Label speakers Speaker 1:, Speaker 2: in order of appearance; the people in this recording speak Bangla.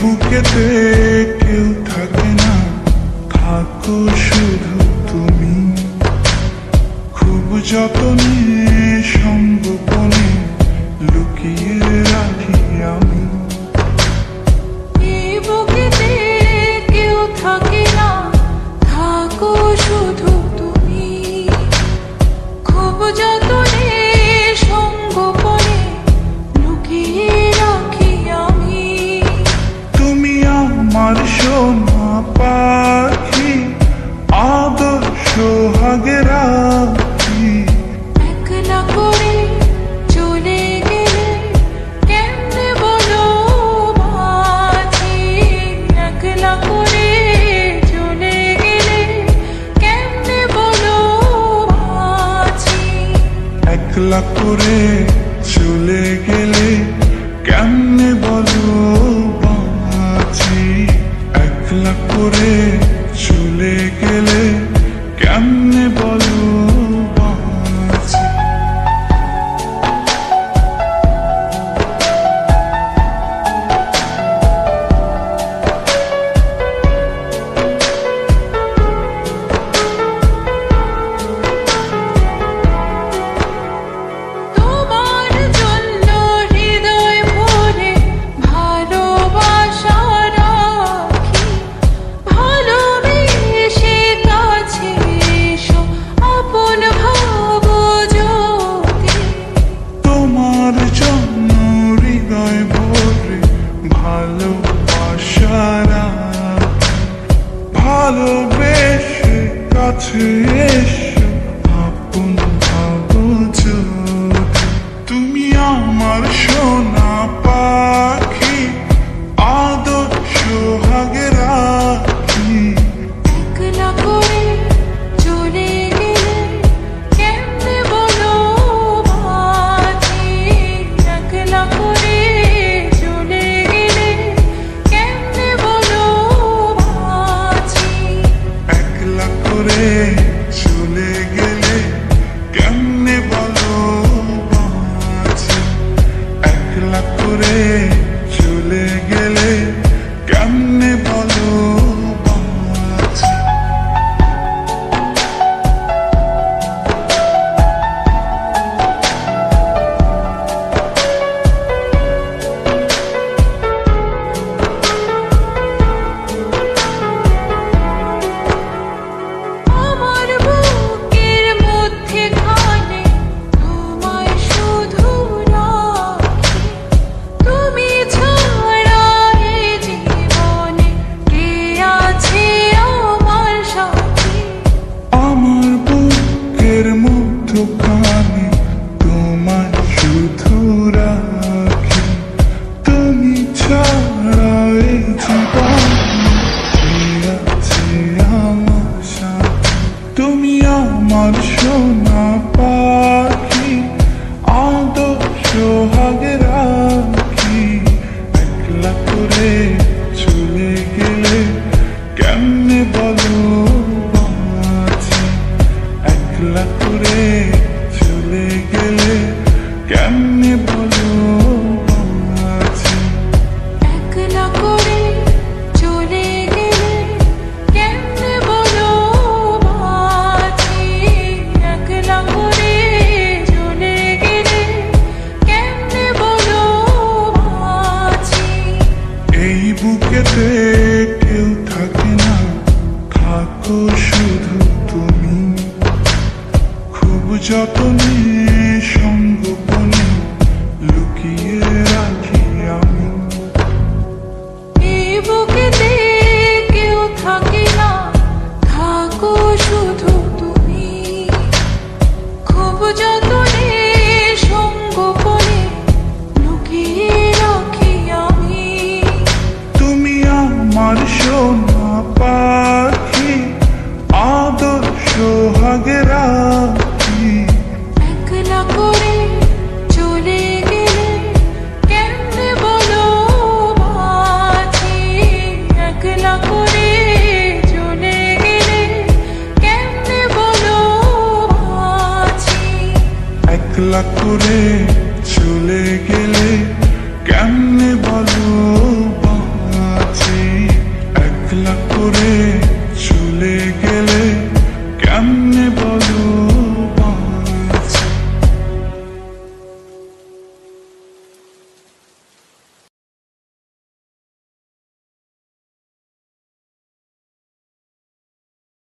Speaker 1: বুকেতে কেউ থাকে না, থাকো শুধু তুমি। খুব যতনে সঙ্গোপনে লুকিয়ে রাখি আমি।
Speaker 2: এই বুকেতে কেউ থাকে না, থাকো শুধু তুমি। খুব যতনে সঙ্গোপনে লুকিয়ে রাখি আমি।
Speaker 1: তুমি আমার সোনা পাখি, আদর সোহাগের রাখি।
Speaker 2: একলা করে চলে গেলে কেমনে বলো বাঁচি। একলা করে চলে গেলে কেমনে বলো বাঁচি।
Speaker 1: একলা করে চলে গেলে কেমনে বলো বাঁচি। একলা করে চলে গেলে কেমনে বলো বাঁচি।
Speaker 2: তোমার জন্য
Speaker 1: একলা করে চলে গেলে কেমনে বলো বাঁচি একলা করে